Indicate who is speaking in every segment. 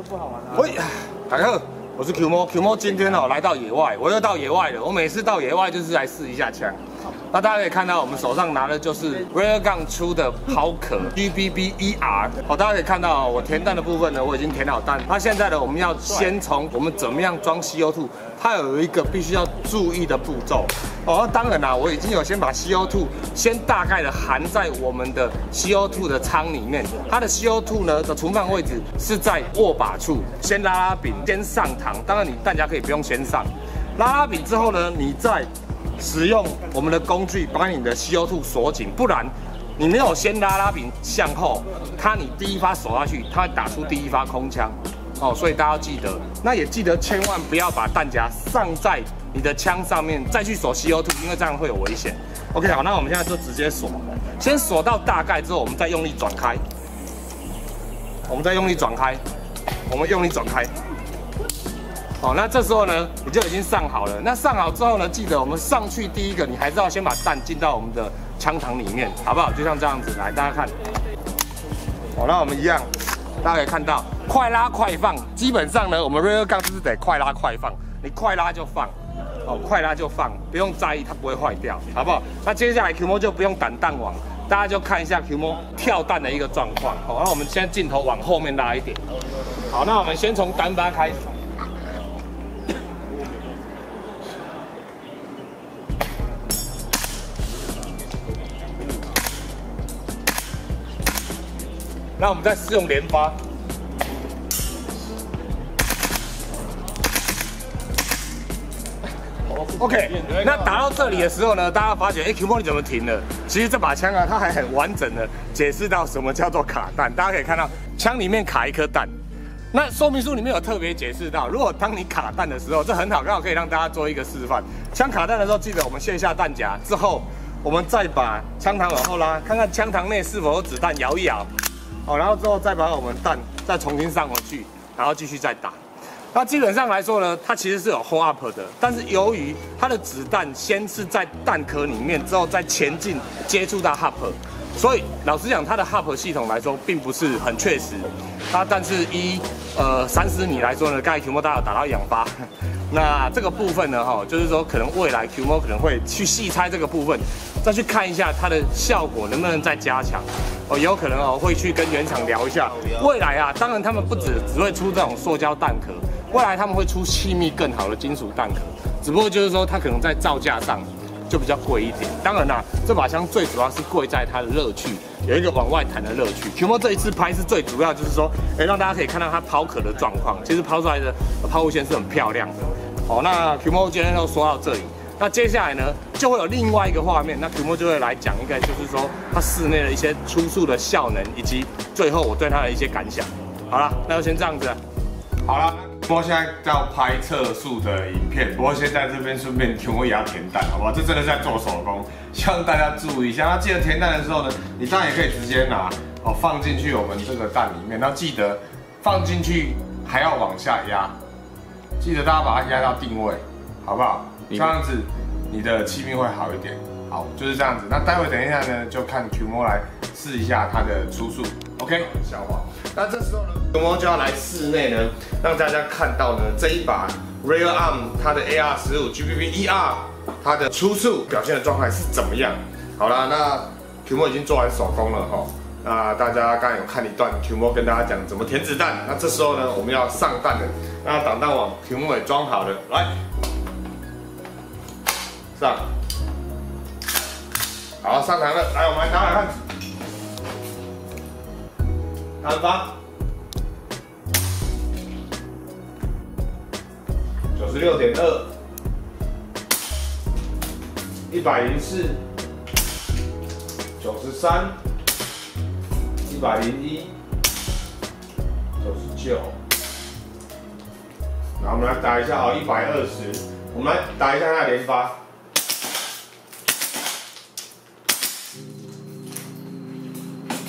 Speaker 1: 不好玩啊。
Speaker 2: 喂，大家好，我是 Q 猫。Q 猫今天来到野外，我又到野外了。我每次到野外就是来试一下枪。那大家可以看到，我们手上拿的就是 Railgun 出的抛壳 GBB ER。大家可以看到，我填弹的部分呢，我已经填好弹。那现在呢，我们要先从我们怎么样装 CO2， 它有一个必须要注意的步骤。那当然啦，我已经有先把 CO2 先大概的含在我们的 CO2 的舱里面。它的 CO2 呢的存放位置是在握把处，先拉柄，先上膛。当然，你弹夹可以不用先上。拉柄之后呢，你再使用我们的工具把你的 CO2 锁紧，不然你没有先拉柄向后，你第一发手下去，它会打出第一发空枪。所以大家要记得，那也记得千万不要把弹夹上在你的枪上面，再去锁 CO2， 因为这样会有危险。OK， 好，那我们现在就直接锁，先锁到大概之后，我们再用力转开，我们用力转开。好，那这时候呢，你就已经上好了。那上好之后呢，记得我们上去第一个，你还是要先把弹进到我们的枪膛里面，好不好？就像这样子，来大家看。好，那我们一样，大家可以看到，快拉快放。基本上呢，我们 Railgun 就是得快拉快放，你快拉就放，快拉就放，不用在意它不会坏掉，好不好？那接下来 Q 猫就不用挡弹网，大家就看一下 Q 猫跳弹的一个状况。好，那我们现在镜头往后面拉一点。好，那我们先从单发开始。那我们再试用连发。OK， 那打到这里的时候呢，大家发觉，Q 猫你怎么停了？其实这把枪啊，它还很完整的解释到什么叫做卡弹。大家可以看到，枪里面卡一颗弹。那说明书里面有特别解释到，如果当你卡弹的时候，这很好，刚好可以让大家做一个示范。枪卡弹的时候，记得我们卸下弹夹之后，我们再把枪膛往后拉，看看枪膛内是否有子弹，摇一摇。然后之后再把我们弹再重新上回去，然后继续再打。那基本上来说呢，它其实是有 hold up 的，但是由于它的子弹先是在弹壳里面，之后再前进接触到 hub， 所以老实讲，它的 hub 系统来说并不是很确实。但是30米来说呢，刚才 Q 猫大家有打到氧发。那这个部分呢，就是说可能未来 Q 猫可能会去细拆这个部分，再去看一下它的效果能不能再加强。也有可能会去跟原厂聊一下，未来啊，当然他们不只会出这种塑胶弹壳，未来他们会出气密更好的金属弹壳，只不过就是说它可能在造价上就比较贵一点。当然啦，这把枪最主要是贵在它的乐趣，有一个往外弹的乐趣。Q 猫这一次拍是最主要就是说，让大家可以看到它抛壳的状况，其实抛出来的抛物线是很漂亮的。那 Q 猫今天就说到这里。那接下来呢，就会有另外一个画面，那 Q 猫就会来讲一个，就是说它室内的一些出速的效能，以及最后我对它的一些感想。好了，那就先这样子。好了，Q 猫现在要拍测速的影片，不过先在这边顺便 Q 猫也要填弹，好不好？这真的是在做手工，希望大家注意一下。那记得填弹的时候呢，你当然也可以直接拿放进去我们这个弹里面，那记得放进去还要往下压，记得大家把它压到定位，好不好？这样子你的气密会好一点。好，就是这样子。那待会等一下呢，就看 Q 猫来试一下它的出速。OK， 消化。那这时候呢 ，Q 猫就要来室内呢，让大家看到呢这一把 Railgun 它的 AR-15 GBB ER 它的出速表现的状态是怎么样。好啦，那 Q 猫已经做完手工了哈。那大家刚才有看一段 Q 猫跟大家讲怎么填子弹。那这时候呢，我们要上弹了。那挡弹网 Q 猫也装好了，来。上，好，上膛了，来，我们来打打看，单发，96.2，104，101，96，然后我们来打一下120，我们来打一下它的连发。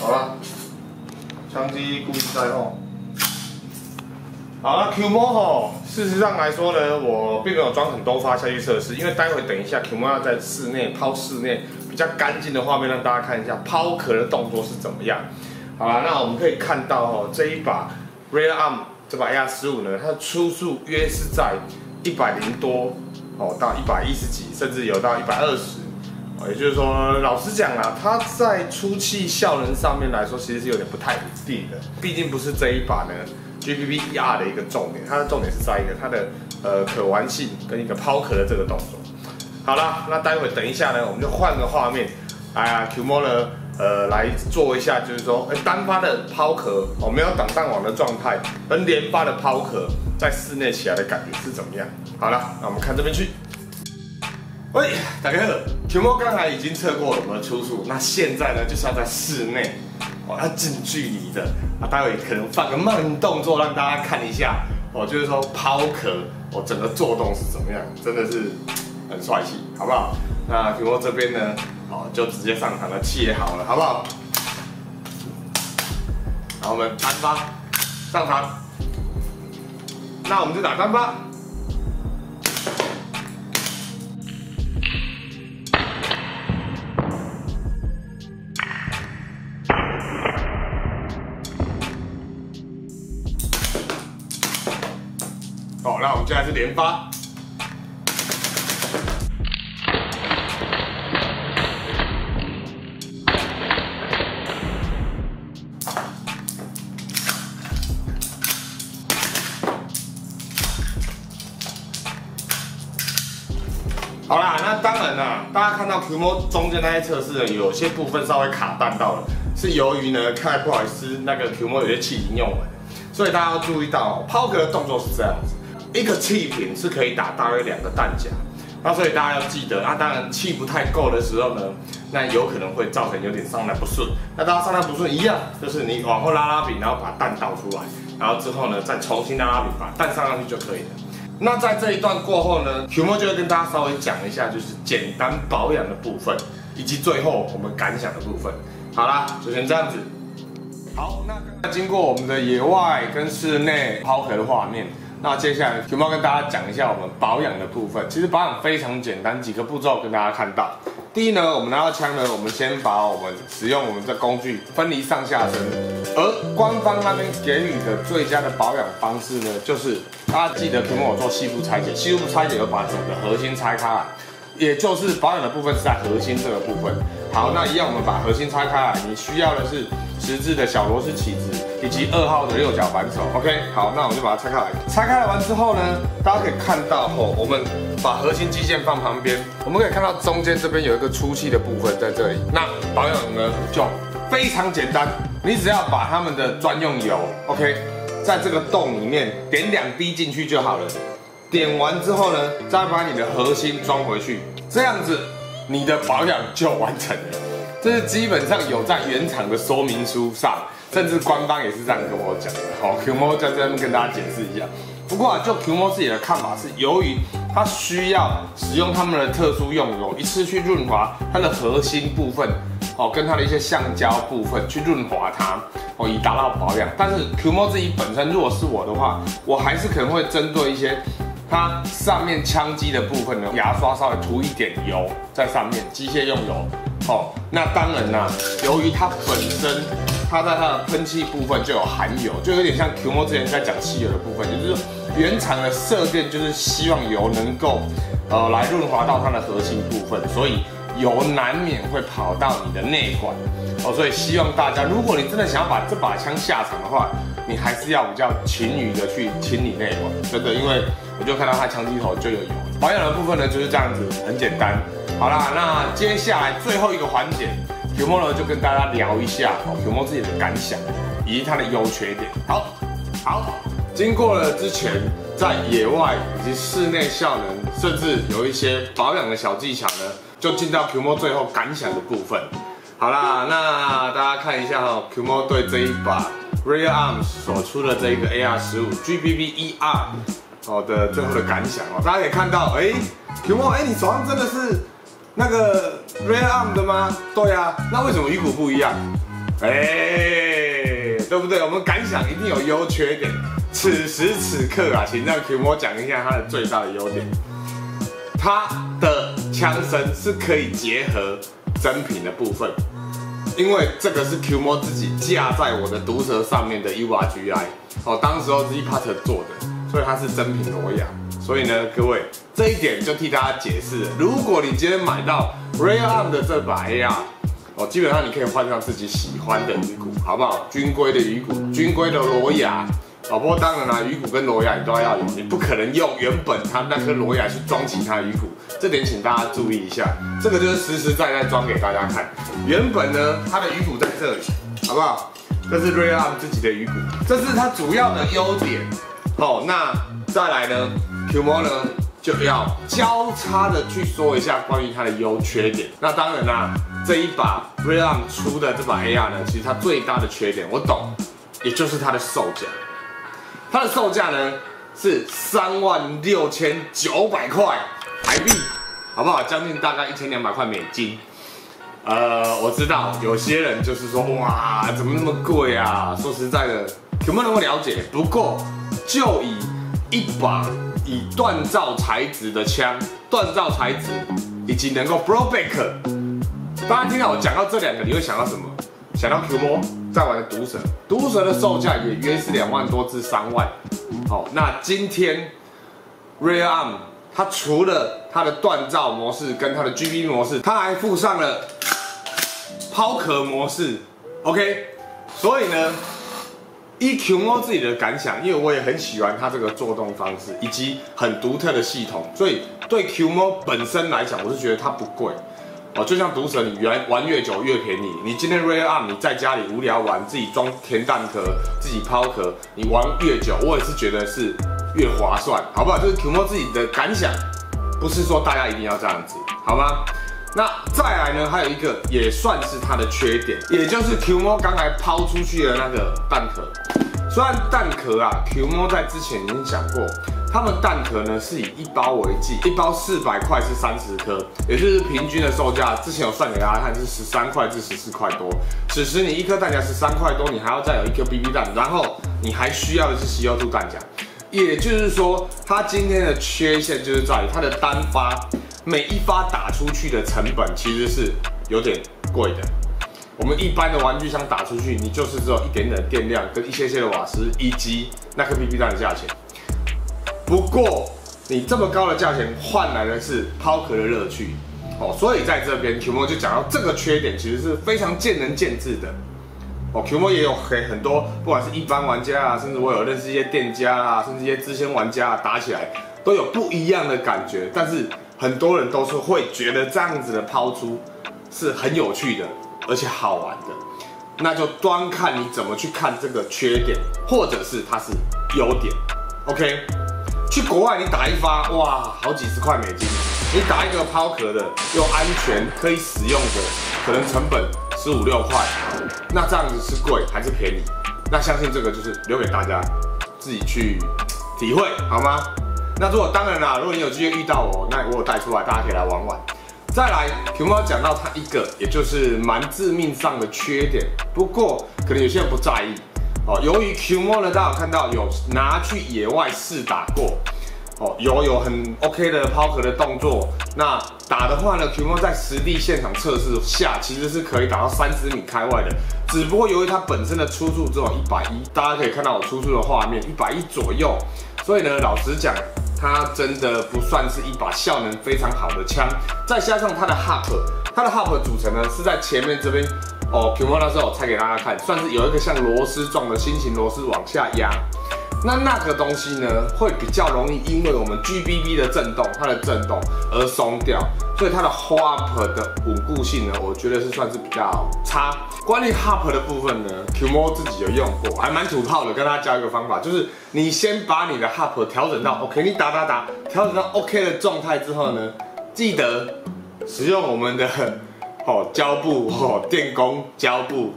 Speaker 2: 好了，枪机故意在后。好了 ，Q 猫事实上来说呢，我并没有装很多发下去测试，因为待会等一下 Q 猫要在室内抛室内比较干净的画面，让大家看一下抛壳的动作是怎么样。好了，那我们可以看到这一把 Railgun 这把 AR-15呢，它的初速约是在100多到110几，甚至有到120。也就是说，老实讲啦，它在出气效能上面来说，其实是有点不太稳定的。毕竟不是这一把呢 GPP-ER 的一个重点，它的重点是在一个它的可玩性跟一个抛壳的这个动作。好啦，那待会等一下呢，我们就换个画面，QMO 呢，来做一下，就是说，单发的抛壳没有挡弹网的状态，跟连发的抛壳在室内起来的感觉是怎么样？好了，那我们看这边去。喂，大家好 ，QMO 刚才已经测过了我们的初速，那现在呢就是要在室内，要近距离的，待会可能放个慢动作让大家看一下，就是说抛壳，整个做动是怎么样，真的是很帅气，好不好？那 QMO 这边呢，就直接上场了，气也好了，好不好？然后我们单发上场，那我们就打单发。那我们现在是连发，好啦，那当然啦，大家看到 QMO 中间那些测试呢，有些部分稍微卡弹到了，是由于呢，看不好意思，那个 QMO 有些气已经用完了，所以大家要注意到，抛壳的动作是这样子。一个气瓶是可以打大约2个弹夹，那所以大家要记得，当然气不太够的时候呢，那有可能会造成有点上弹不顺。那大家上弹不顺一样，就是你往后拉柄，然后把弹倒出来，然后之后呢再重新拉柄，把弹上上去就可以了。那在这一段过后呢 ，QMO 就会跟大家稍微讲一下，就是简单保养的部分，以及最后我们感想的部分。好啦，就先这样子。好，那经过我们的野外跟室内抛壳的画面。那接下来 QMO 跟大家讲一下我们保养的部分。其实保养非常简单，几个步骤跟大家看到。第一呢，我们拿到枪呢，我们先把我们使用我们的工具分离上下身。而官方那边给予的最佳的保养方式呢，就是大家记得 QMO 有做细部拆解，细部拆解有把整个核心拆开来，也就是保养的部分是在核心这个部分。好，那一样我们把核心拆开来，你需要的是10字的小螺丝起子，以及2号的6角扳手。OK， 好，那我们就把它拆开来。拆开来完之后呢，大家可以看到我们把核心机件放旁边，我们可以看到中间这边有一个出气的部分在这里。那保养呢就非常简单，你只要把他们的专用油 ，OK， 在这个洞里面点2滴进去就好了。点完之后呢，再把你的核心装回去，这样子你的保养就完成了。这是基本上有在原厂的说明书上，甚至官方也是这样跟我讲的。好 ，QMO 在这边跟大家解释一下。不过就 QMO 自己的看法是，由于它需要使用他们的特殊用油，一次去润滑它的核心部分，跟它的一些橡胶部分去润滑它，以达到保养。但是 QMO 自己本身，如果是我的话，我还是可能会针对一些它上面枪机的部分呢，牙刷稍微涂一点油在上面，机械用油。那当然啦，由于它本身它在它的喷气部分就有含油，就有点像 QMO 之前在讲汽油的部分，就是原厂的设定就是希望油能够来润滑到它的核心部分，所以油难免会跑到你的内管。所以希望大家，如果你真的想要把这把枪下场的话，你还是要比较勤于的去清理内管，真的，因为我就看到它枪机头就有油。保养的部分呢就是这样子，很简单。好啦，那接下来最后一个环节 ，QMO 呢就跟大家聊一下QMO 自己的感想以及它的优缺点。好，经过了之前在野外以及室内效能，甚至有一些保养的小技巧呢，就进到 QMO 最后感想的部分。好啦，那大家看一下QMO 对这一把 Real Arms 所出的这一个 AR-15 GPP-ER 的最后的感想大家可以看到，QMO，你手上真的是那个 Real Arm 的吗？对啊，那为什么鱼骨不一样？对不对？我们感想一定有优缺点。此时此刻请让 QMO 讲一下它的最大的优点。它的枪身是可以结合真品的部分，因为这个是 Qmo 自己架在我的毒蛇上面的 URGI， 当时候是 ePart 做的，所以它是真品裸牙。所以呢，各位这一点就替大家解释了。如果你今天买到 Real Arm 的这把 AR， 基本上你可以换上自己喜欢的鱼骨，好不好？军规的鱼骨，军规的裸牙。不过当然啦，鱼骨跟裸牙你都要有，你不可能用原本它那颗裸牙去装其他鱼骨，这点请大家注意一下。这个就是实实在在装给大家看。原本呢，它的鱼骨在这里，好不好？这是 Real Arm 自己的鱼骨，这是它主要的优点。那再来呢 ，Qmo 呢就要交叉的去说一下关于它的优缺点。那当然啦，这一把 Real Arm 出的这把 AR 呢，其实它最大的缺点我懂，也就是它的售价。它的售价呢是36900块台币，好不好？将近大概1200块美金。我知道有些人就是说，哇，怎么那么贵啊？说实在的，有没有那么了解？不过就以一把以锻造材质的枪，锻造材质以及能够 blow back， 大家听到我讲到这两个，你会想到什么？想到 Qmo 在玩的毒蛇，毒蛇的售价也约是2万多至3万。那今天 Real Arm 它除了它的锻造模式跟它的 GB 模式，它还附上了抛壳模式。OK， 所以呢，依 Qmo 自己的感想，因为我也很喜欢它这个做动方式以及很独特的系统，所以对 Qmo 本身来讲，我是觉得它不贵。就像毒蛇，你玩越久越便宜。你今天 Real Arm 你在家里无聊玩，自己装填弹壳，自己抛壳，你玩越久，我也是觉得是越划算，好不好？这是 Qmo 自己的感想，不是说大家一定要这样子，好吗？那再来呢，还有一个也算是它的缺点，也就是 Qmo 刚才抛出去的那个弹壳。虽然弹壳啊 ，Qmo 在之前已经讲过。他们弹壳呢是以1包为计，一包400块是30颗，也就是平均的售价。之前有算给大家看是13块至14块多。此时你一颗弹夹13块多，你还要再有一颗 BB 弹，然后你还需要的是 CO2 弹夹。也就是说，它今天的缺陷就是在于它的单发，每一发打出去的成本其实是有点贵的。我们一般的玩具枪打出去，你就是只有一点点的电量跟一些的瓦斯，以及那颗 BB 弹的价钱。不过，你这么高的价钱换来的是抛壳的乐趣，所以在这边 Qmo 就讲到这个缺点，其实是非常见仁见智的。Qmo 也有给很多，不管是一般玩家啊，甚至我有认识一些店家啊，甚至一些资深玩家啊，打起来都有不一样的感觉。但是很多人都是会觉得这样子的抛出是很有趣的，而且好玩的。那就端看你怎么去看这个缺点，或者是它是优点。OK。去国外你打一发，哇，好几十块美金。你打一个抛壳的，又安全可以使用的，可能成本15、16块。那这样子是贵还是便宜？那相信这个就是留给大家自己去体会，好吗？那当然啦，如果你有机会遇到我，那我有带出来，大家可以来玩玩。再来 ，Qmo 讲到它一个，也就是蛮致命上的缺点，不过可能有些人不在意。由于 Qmo 呢，大家有看到有拿去野外试打过，有很 OK 的抛壳的动作。那打的话呢 ，Qmo 在实地现场测试下，其实是可以打到30米开外的。只不过由于它本身的出速只有110，大家可以看到我出速的画面110左右，所以呢，老实讲，它真的不算是一把效能非常好的枪。再加上它的 hub 组成呢是在前面这边。Qmo 那时候我拆给大家看，算是有一个像螺丝状的心形螺丝往下压，那个东西呢会比较容易因为我们 GBB 的震动，它的震动而松掉，所以它的 hub 的稳固性呢，我觉得是算是比较差。关于 hub 的部分呢 ，Qmo 自己有用过，还蛮土炮的，跟大家教一个方法，就是你先把你的 hub 调整到 OK， 你打，调整到 OK 的状态之后呢，记得使用我们的。胶布电工胶布，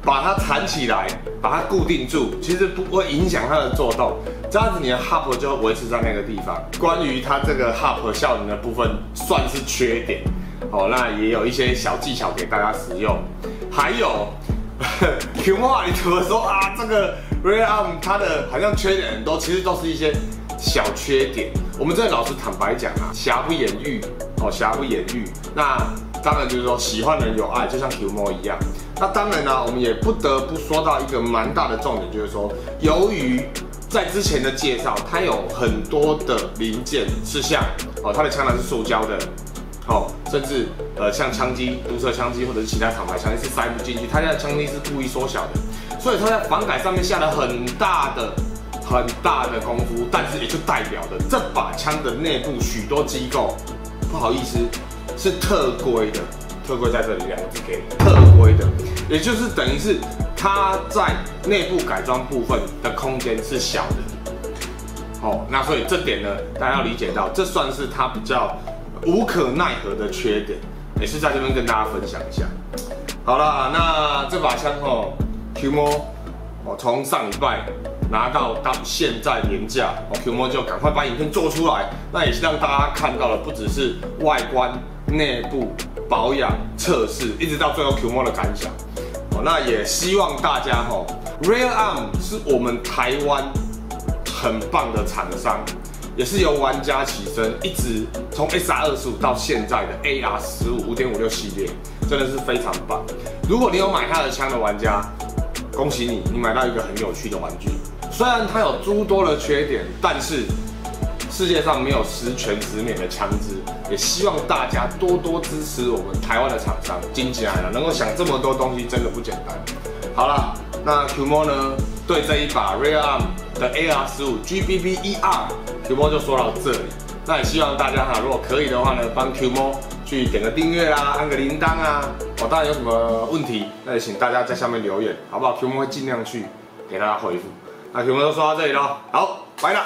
Speaker 2: 把它缠起来，把它固定住，其实不会影响它的作动，这样子你的 hub 就会维持在那个地方。关于它这个 hub 效能的部分，算是缺点，那也有一些小技巧给大家使用。还有Qmo 你怎么说啊？这个 Real Arm 它的好像缺点很多，其实都是一些小缺点，我们这老实坦白讲啊，瑕不掩瑜哦，瑕不掩瑜。那当然就是说喜欢的人有爱，就像 QMO 一样。那当然呢，我们也不得不说到一个蛮大的重点，就是说，由于在之前的介绍，它有很多的零件是像哦，它的枪膛是塑胶的。哦，甚至像枪机、毒蛇枪机或者是其他厂牌枪机是塞不进去，它家的枪机是故意缩小的，所以它在防改上面下了很大的功夫，但是也就代表了这把枪的内部许多机构，不好意思，是特规的，特规在这里2个字给特规的，也就是等于是它在内部改装部分的空间是小的。哦，那所以这点呢，大家要理解到，这算是它比较无可奈何的缺点，也是在这边跟大家分享一下。好啦，那这把枪哦 ，QMO 哦，从上礼拜拿到现在年假，哦 QMO 就赶快把影片做出来，那也是让大家看到了，不只是外观、内部保养、测试，一直到最后 QMO 的感想。哦，那也希望大家哦 ，Real Arm 是我们台湾很棒的厂商。也是由玩家起身，一直从 SR25到现在的 AR15 5.56系列，真的是非常棒。如果你有买他的枪的玩家，恭喜你，你买到一个很有趣的玩具。虽然它有诸多的缺点，但是世界上没有十全十美的枪支。也希望大家多多支持我们台湾的厂商，金起来了，能够想这么多东西真的不简单。好了，那 QMO 呢，对这一把 Real Arm 的 AR15 GBB-1R，QMO 就说到这里。那也希望大家如果可以的话呢，帮 QMO 去点个订阅啦，按个铃铛啊。哦，当然有什么问题，那也请大家在下面留言，好不好？QMO 会尽量去给大家回复。那 QMO 就说到这里咯，好，拜了。